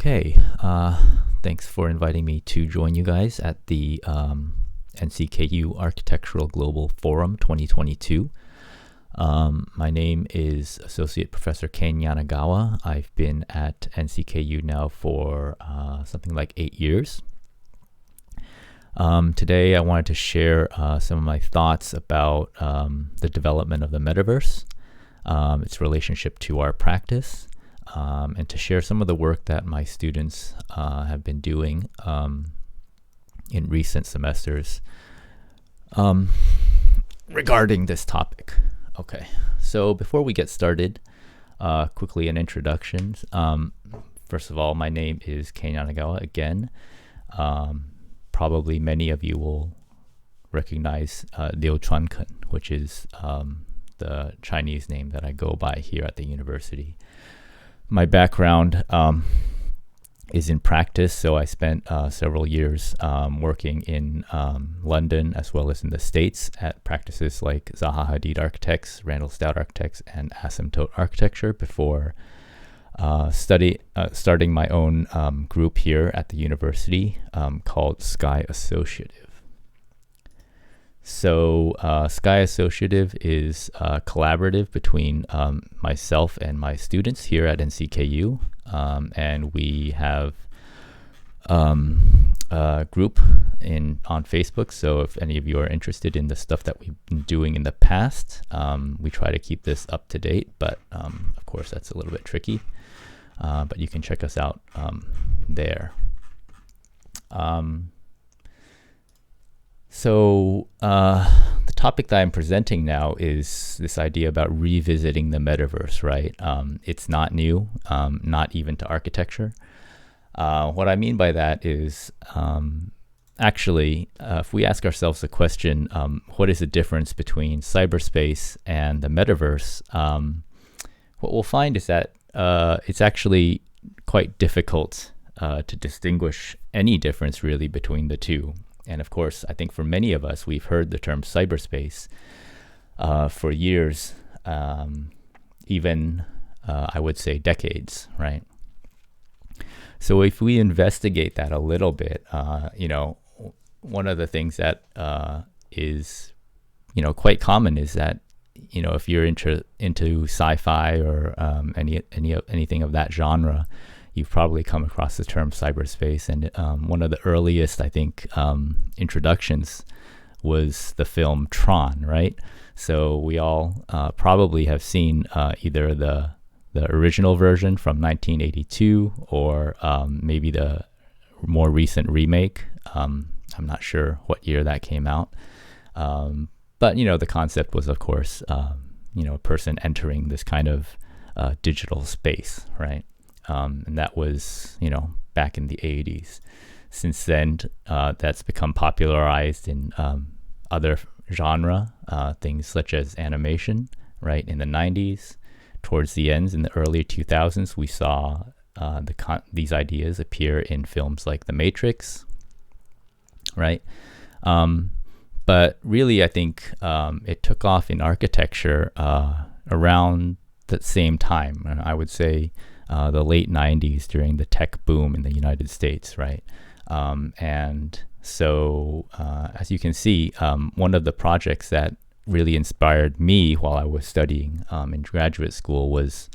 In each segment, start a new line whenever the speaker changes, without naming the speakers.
Okay, thanks for inviting me to join you guys at the NCKU Architectural Global Forum 2022. My name is Associate Professor Kane Yanagawa. I've been at NCKU now for something like 8 years. Today I wanted to share some of my thoughts about the development of the Metaverse, its relationship to our practice, and to share some of the work that my students have been doing in recent semesters regarding this topic. Okay, so before we get started, quickly an introduction. First of all, my name is Kane Yanagawa again. Probably many of you will recognize Liu Chuankun, which is the Chinese name that I go by here at the university. My background is in practice, so I spent several years working in London as well as in the States at practices like Zaha Hadid Architects, Randall Stout Architects, and Asymptote Architecture before starting my own group here at the university called Sky Associative. So Sky Associative is collaborative between myself and my students here at NCKU, and we have a group on Facebook. So if any of you are interested in the stuff that we've been doing in the past, we try to keep this up to date, but of course that's a little bit tricky. But you can check us out there. So the topic that I'm presenting now is this idea about revisiting the metaverse, right? It's not new, not even to architecture. What I mean by that is actually, if we ask ourselves the question, what is the difference between cyberspace and the metaverse? What we'll find is that it's actually quite difficult to distinguish any difference really between the two. And of course, I think for many of us, we've heard the term cyberspace for years, even I would say decades, right? So if we investigate that a little bit, one of the things that is, quite common is that, if you're into sci-fi or anything of that genre, you've probably come across the term cyberspace. And one of the earliest, I think, introductions was the film Tron, right? So we all probably have seen either the original version from 1982 or maybe the more recent remake. I'm not sure what year that came out. But, the concept was, of course, a person entering this kind of digital space, right? And that was, back in the 80s. Since then, that's become popularized in other genre, things such as animation, right? In the 90s, towards the ends, in the early 2000s, we saw these ideas appear in films like The Matrix, right? But really, I think it took off in architecture around the same time, and I would say the late 90s during the tech boom in the United States, right? And so, as you can see, one of the projects that really inspired me while I was studying in graduate school was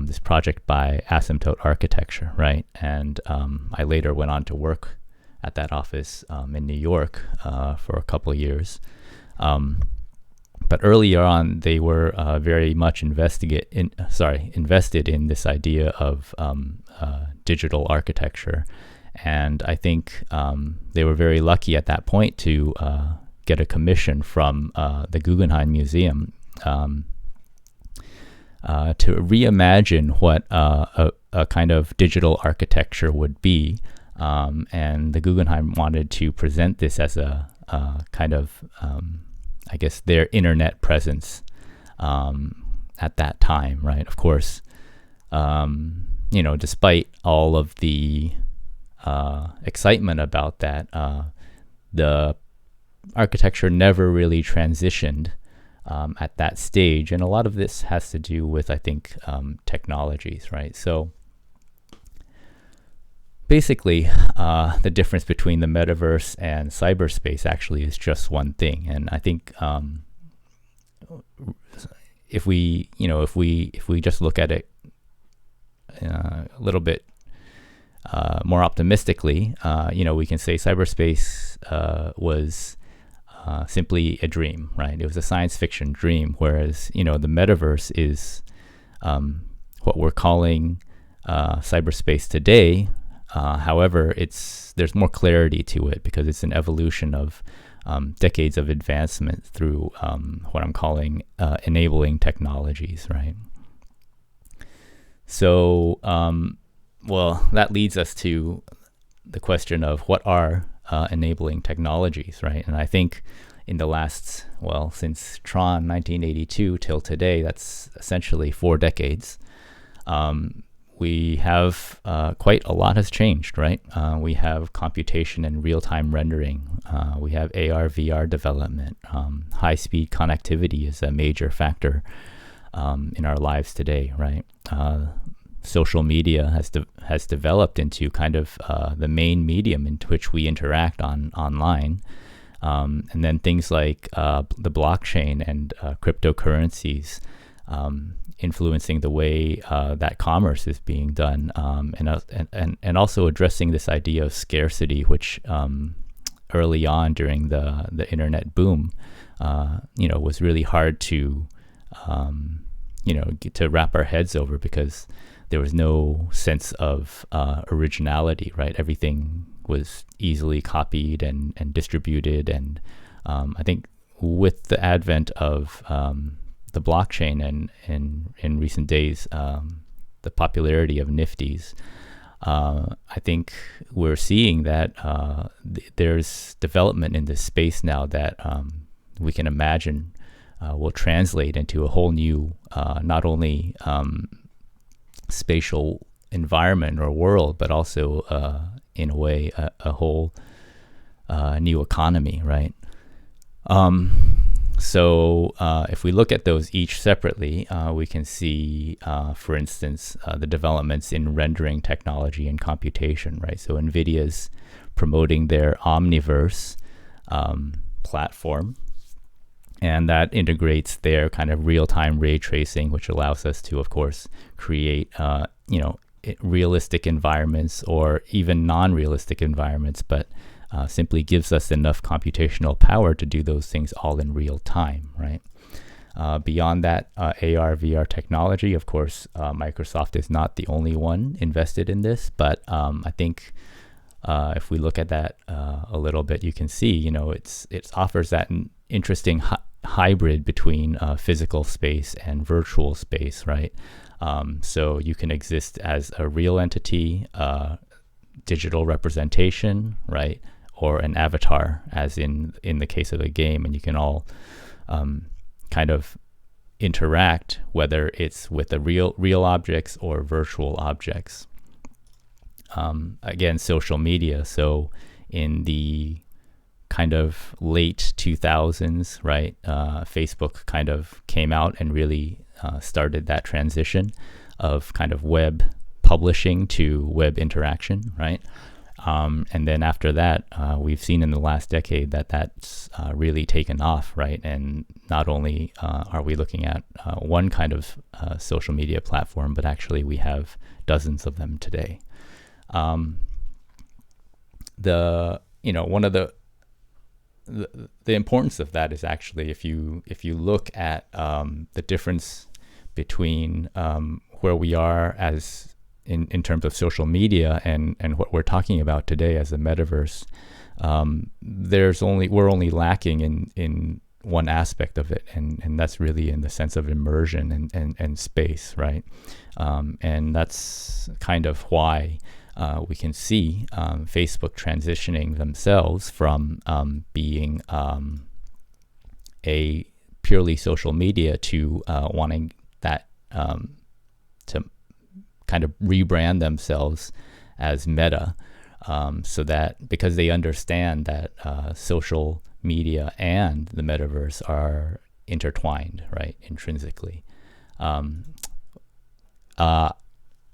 this project by Asymptote Architecture, right? And I later went on to work at that office in New York for a couple of years. But earlier on, they were very much invested in this idea of digital architecture. And I think they were very lucky at that point to get a commission from the Guggenheim Museum to reimagine what a kind of digital architecture would be. And the Guggenheim wanted to present this as a kind of I guess their internet presence at that time, right? Of course, despite all of the excitement about that, the architecture never really transitioned at that stage. And a lot of this has to do with, I think, technologies, right? So basically, the difference between the metaverse and cyberspace actually is just one thing. And I think if we just look at it a little bit more optimistically, we can say cyberspace was simply a dream, right? It was a science fiction dream, whereas the metaverse is what we're calling cyberspace today. However, there's more clarity to it because it's an evolution of decades of advancement through what I'm calling enabling technologies, right? So, that leads us to the question of what are enabling technologies, right? And I think in the last, since Tron 1982 till today, that's essentially 4 decades. We have quite a lot has changed, right? We have computation and real-time rendering. We have AR, VR development. High-speed connectivity is a major factor in our lives today, right? Social media has developed into kind of the main medium into which we interact online. And then things like the blockchain and cryptocurrencies influencing the way that commerce is being done, and also addressing this idea of scarcity, which early on during the internet boom, was really hard to to wrap our heads over because there was no sense of originality, right? Everything was easily copied and distributed, and I think with the advent of the blockchain and in recent days, the popularity of Nifties, I think we're seeing that there's development in this space now that we can imagine will translate into a whole new, not only spatial environment or world, but also in a way a whole new economy, right? So if we look at those each separately, we can see, for instance, the developments in rendering technology and computation, right? So NVIDIA's promoting their Omniverse platform, and that integrates their kind of real-time ray tracing, which allows us to, of course, create, realistic environments or even non-realistic environments, but simply gives us enough computational power to do those things all in real time, right? Beyond that, AR, VR technology, of course, Microsoft is not the only one invested in this, but I think if we look at that a little bit, you can see, it offers that interesting hybrid between physical space and virtual space, right? So you can exist as a real entity, digital representation, right? Or an avatar, as in the case of a game, and you can all kind of interact, whether it's with the real objects or virtual objects. Again, social media. So in the kind of late 2000s, right, Facebook kind of came out and really started that transition of kind of web publishing to web interaction, right? And then after that, we've seen in the last decade that's really taken off, right? And not only are we looking at one kind of social media platform, but actually we have dozens of them today. One of the importance of that is actually if you look at the difference between where we are as in terms of social media and what we're talking about today as a metaverse, we're only lacking in one aspect of it, and that's really in the sense of immersion and space, right? And that's kind of why we can see Facebook transitioning themselves from being a purely social media to wanting that to kind of rebrand themselves as Meta, so that because they understand that social media and the metaverse are intertwined, right, intrinsically.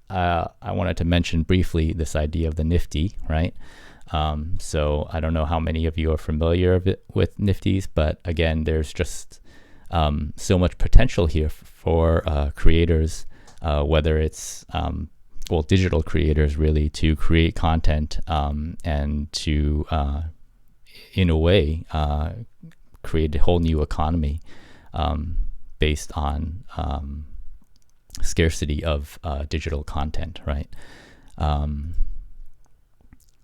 I wanted to mention briefly this idea of the Nifty, right? So I don't know how many of you are familiar with Nifties, but again, there's just so much potential here for creators, whether it's digital creators really, to create content and to, in a way, create a whole new economy based on scarcity of digital content, right?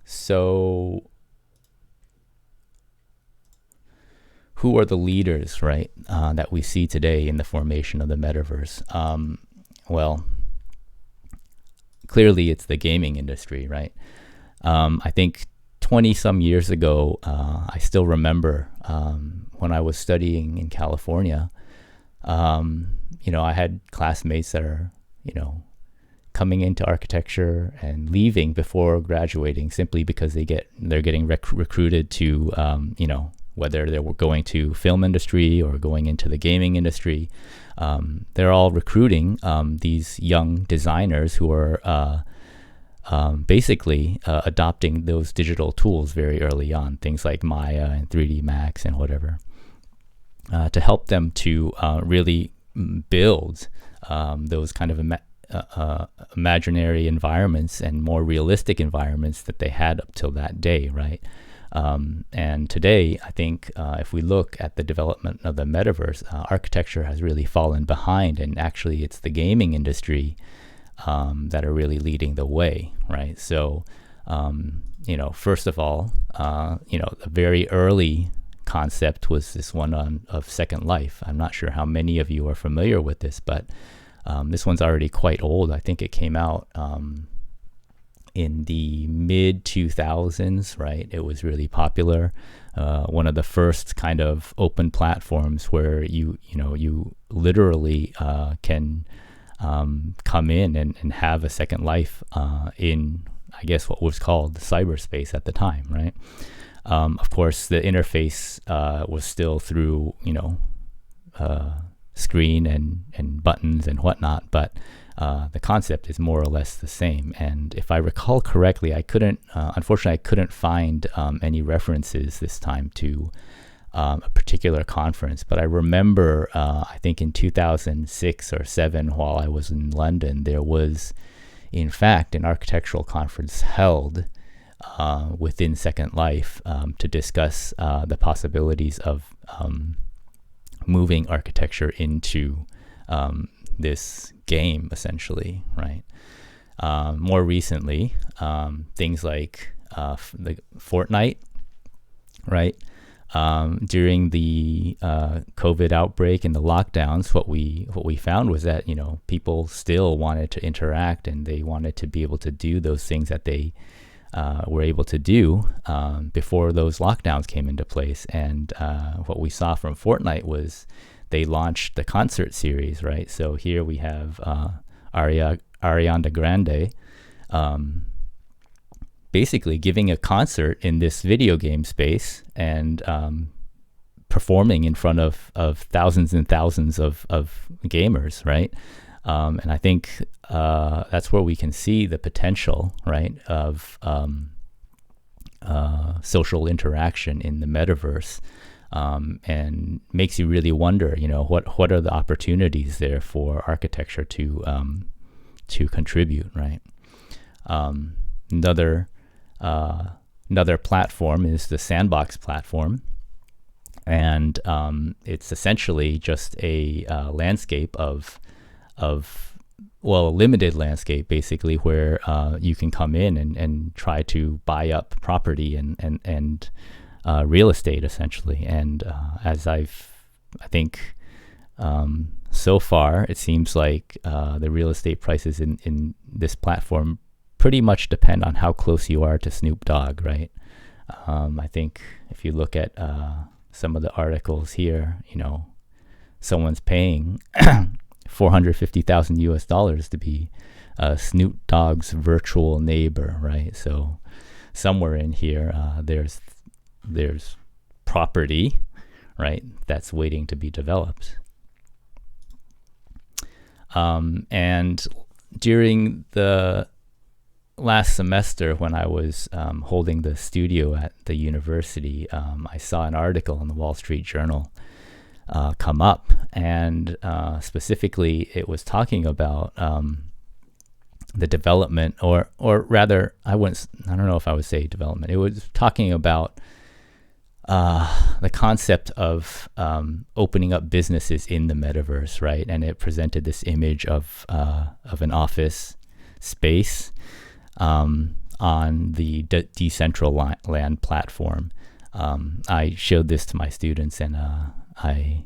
So who are the leaders, right, that we see today in the formation of the metaverse? Well, clearly it's the gaming industry, right? I think 20 some years ago, I still remember when I was studying in California, I had classmates that are, coming into architecture and leaving before graduating simply because they're getting recruited to, whether they were going to film industry or going into the gaming industry. They're all recruiting these young designers who are basically adopting those digital tools very early on, things like Maya and 3D Max and whatever, to help them to really build those kind of imaginary environments and more realistic environments that they had up till that day, right? And today, I think if we look at the development of the metaverse, architecture has really fallen behind, and actually it's the gaming industry that are really leading the way, right? So, first of all, the very early concept was this one of Second Life. I'm not sure how many of you are familiar with this, but this one's already quite old. I think it came out in the mid 2000s, right? It was really popular. One of the first kind of open platforms where you literally can come in and have a second life in, I guess, what was called cyberspace at the time, right? Of course, the interface was still through, screen and buttons and whatnot, but the concept is more or less the same. And if I recall correctly, unfortunately, I couldn't find any references this time to a particular conference, but I remember, I think in 2006 or 7, while I was in London, there was, in fact, an architectural conference held within Second Life to discuss the possibilities of moving architecture into this game, essentially, right? More recently, things like the Fortnite, right? During the COVID outbreak and the lockdowns, what we found was that people still wanted to interact, and they wanted to be able to do those things that they were able to do before those lockdowns came into place. And what we saw from Fortnite was they launched the concert series, right? So here we have Ariana Grande basically giving a concert in this video game space and performing in front of thousands and thousands of gamers, right? And I think that's where we can see the potential, right, of social interaction in the metaverse, and makes you really wonder, what are the opportunities there for architecture to contribute, right? Another platform is the Sandbox platform, and it's essentially just a landscape of a limited landscape, basically, where you can come in and try to buy up property and real estate, essentially. And as I think so far, it seems like the real estate prices in this platform pretty much depend on how close you are to Snoop Dogg, right? I think if you look at some of the articles here, someone's paying $450,000 to be Snoop Dogg's virtual neighbor, right? So somewhere in here, there's property, right, that's waiting to be developed. And during the last semester when I was holding the studio at the university, I saw an article in the Wall Street Journal come up, and specifically it was talking about the development, or rather, I don't know if I would say development. It was talking about the concept of opening up businesses in the metaverse, right? And it presented this image of an office space on the Decentraland platform. I showed this to my students, and I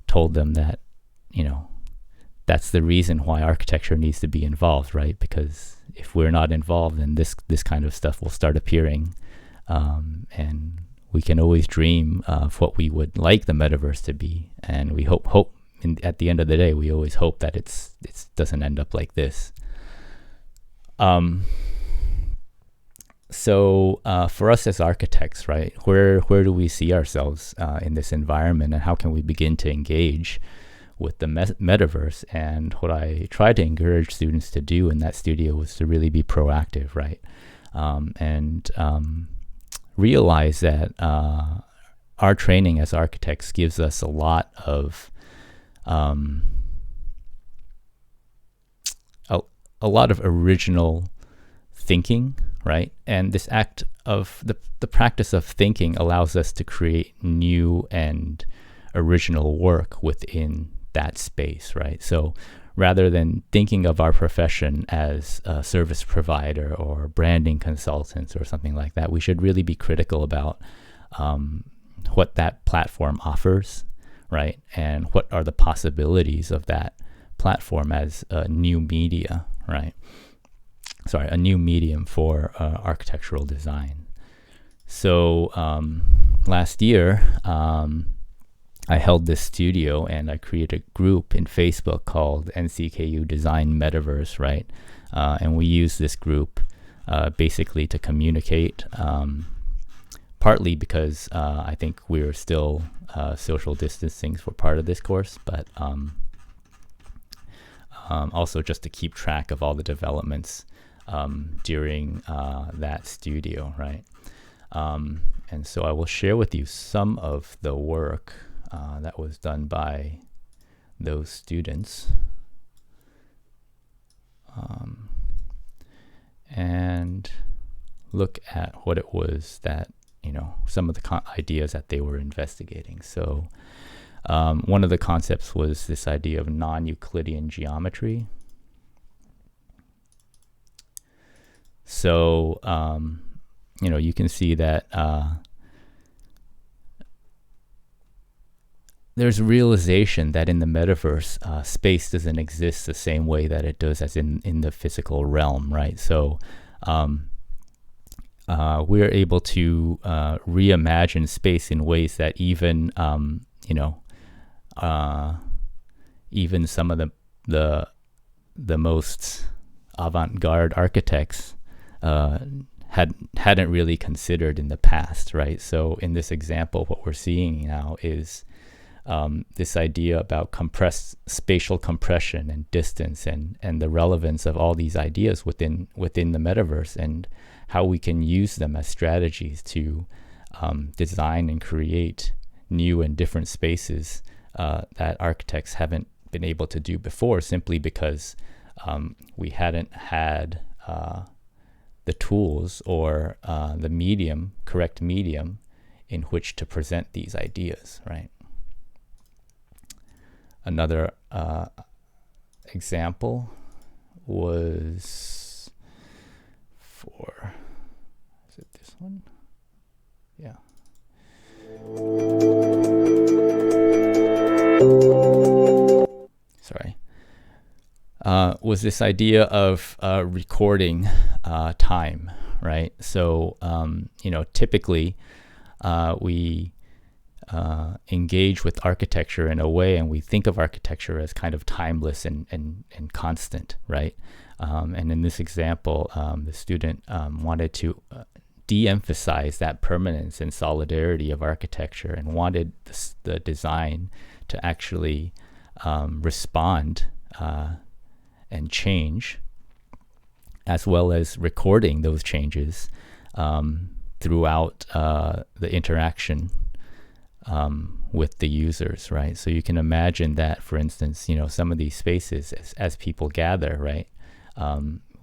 told them that, that's the reason why architecture needs to be involved, right? Because if we're not involved, then this kind of stuff will start appearing, and we can always dream of what we would like the metaverse to be, and we hope. At the end of the day, we always hope that it doesn't end up like this. So for us as architects, right, where do we see ourselves in this environment, and how can we begin to engage with the metaverse? And what I try to encourage students to do in that studio was to really be proactive, right, and realize that our training as architects gives us a lot of original thinking, right? And this act of the practice of thinking allows us to create new and original work within that space, right? So rather than thinking of our profession as a service provider or branding consultants or something like that, we should really be critical about what that platform offers, right? And what are the possibilities of that platform as a new media, right? A new medium for architectural design. So last year, I held this studio, and I created a group in Facebook called NCKU Design Metaverse, right? And we use this group basically to communicate, partly because I think we're still social distancing for part of this course, but also just to keep track of all the developments during that studio, right? And so I will share with you some of the work that was done by those students, and look at what it was that, some of the ideas that they were investigating. So one of the concepts was this idea of non-Euclidean geometry. So, you can see that there's a realization that in the metaverse, space doesn't exist the same way that it does as in the physical realm, right? So we're able to reimagine space in ways that even, even some of the most avant-garde architects hadn't really considered in the past, right? So in this example, what we're seeing now is this idea about spatial compression and distance, and the relevance of all these ideas within the metaverse, and how we can use them as strategies to design and create new and different spaces that architects haven't been able to do before, simply because we hadn't had the tools or the correct medium in which to present these ideas, right? Another example was is it this one? Yeah. Sorry. Was this idea of recording time, right? So, typically we engage with architecture in a way, and we think of architecture as kind of timeless and constant, right? And in this example, the student wanted to de-emphasize that permanence and solidarity of architecture, and wanted the design to actually respond and change, as well as recording those changes throughout the interaction with the users, right? So you can imagine that, for instance, some of these spaces, as people gather, right,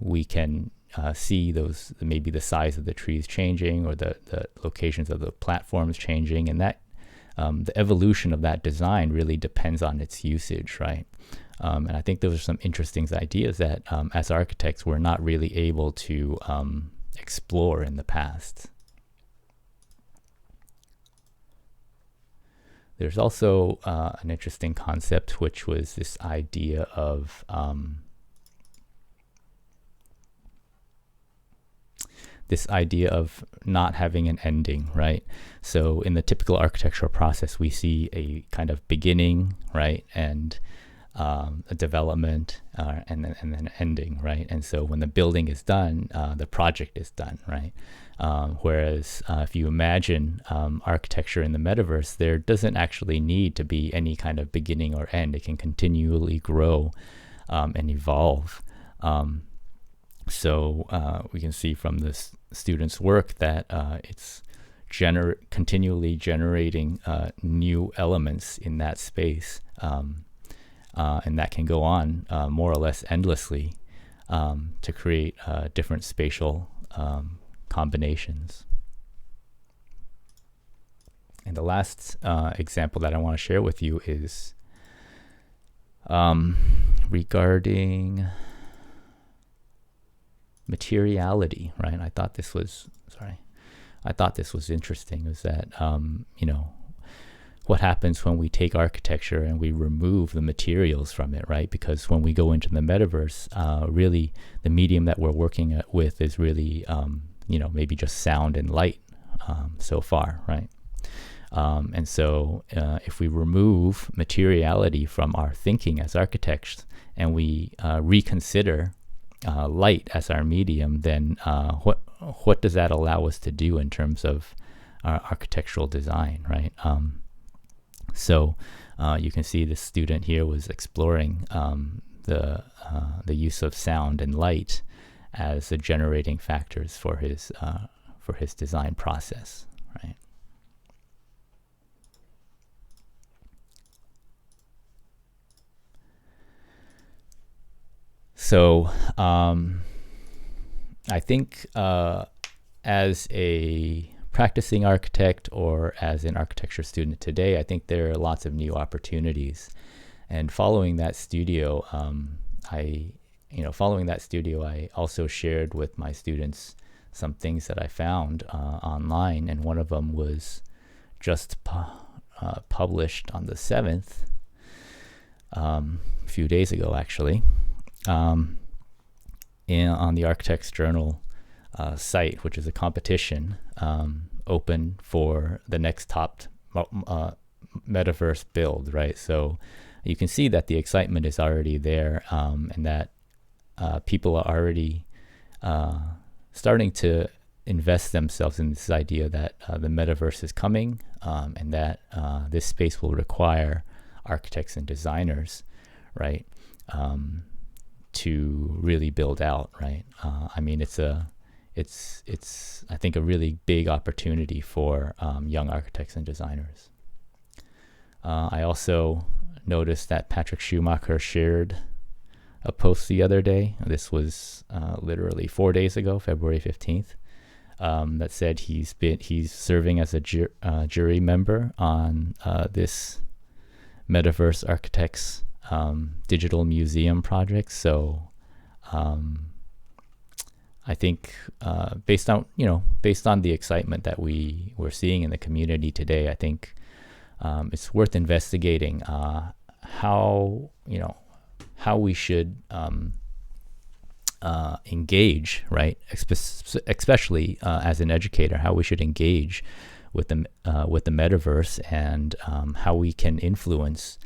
we can see those, maybe the size of the trees changing, or the locations of the platforms changing, and that the evolution of that design really depends on its usage, right? And I think those are some interesting ideas that as architects we're not really able to explore in the past. There's also an interesting concept, which was this idea of not having an ending, right? So in the typical architectural process, we see a kind of beginning, right, and a development, and then an ending, right? And so when the building is done, the project is done, right? Whereas if you imagine architecture in the metaverse, there doesn't actually need to be any kind of beginning or end. It can continually grow and evolve. So we can see from this student's work that it's continually generating new elements in that space, and that can go on more or less endlessly to create different spatial combinations. And the last example that I want to share with you is regarding materiality, right? I thought this was interesting, is that what happens when we take architecture and we remove the materials from it, right? Because when we go into the metaverse, really the medium that we're working with is really maybe just sound and light so far, right? And so if we remove materiality from our thinking as architects, and we reconsider light as our medium, then what does that allow us to do in terms of our architectural design, right? So you can see the student here was exploring the use of sound and light as the generating factors for his design process, right? So I think as a practicing architect or as an architecture student today, I think there are lots of new opportunities. And following that studio, I also shared with my students some things that I found online, and one of them was just published on the 7th, a few days ago actually, on the Architects Journal site, which is a competition open for the next top metaverse build, right? So you can see that the excitement is already there, and that people are already starting to invest themselves in this idea that the metaverse is coming, and that this space will require architects and designers, right, to really build out, right? I mean, it's I think a really big opportunity for young architects and designers. I also noticed that Patrick Schumacher shared a post the other day. This was literally 4 days ago, February 15th, that said he's serving as a jury member on this Metaverse Architects digital museum project. So I think based on the excitement that we're seeing in the community today, I think it's worth investigating how we should engage, right? Especially as an educator, how we should engage with the metaverse, and how we can influence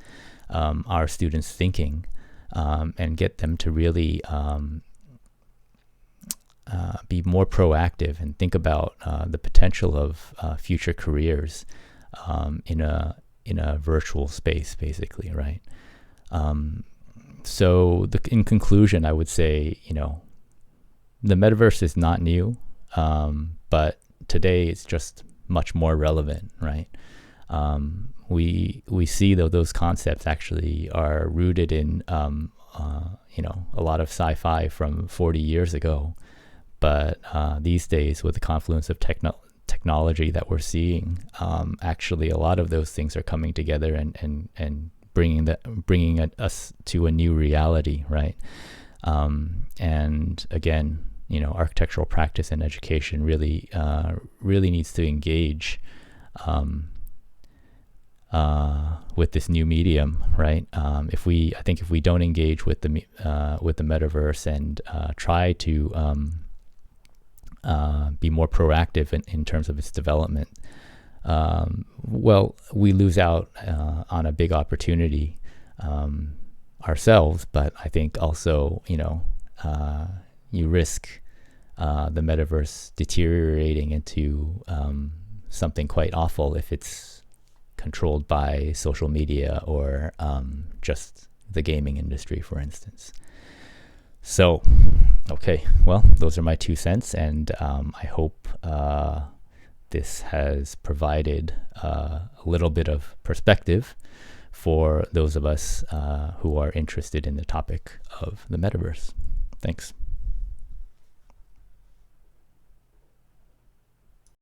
our students' thinking and get them to really be more proactive and think about the potential of future careers in a virtual space, basically, right? So in conclusion, I would say, the metaverse is not new, but today it's just much more relevant, right? We see that those concepts actually are rooted in a lot of sci-fi from 40 years ago, but these days with the confluence of technology that we're seeing, actually a lot of those things are coming together and bringing us to a new reality, right? And again, architectural practice and education really needs to engage with this new medium, right? If we don't engage with the metaverse and try to be more proactive in terms of its development, we lose out on a big opportunity ourselves. But I think also, you risk the metaverse deteriorating into something quite awful if it's controlled by social media or just the gaming industry, for instance. So, okay, well, those are my 2 cents, and I hope this has provided a little bit of perspective for those of us who are interested in the topic of the metaverse. Thanks.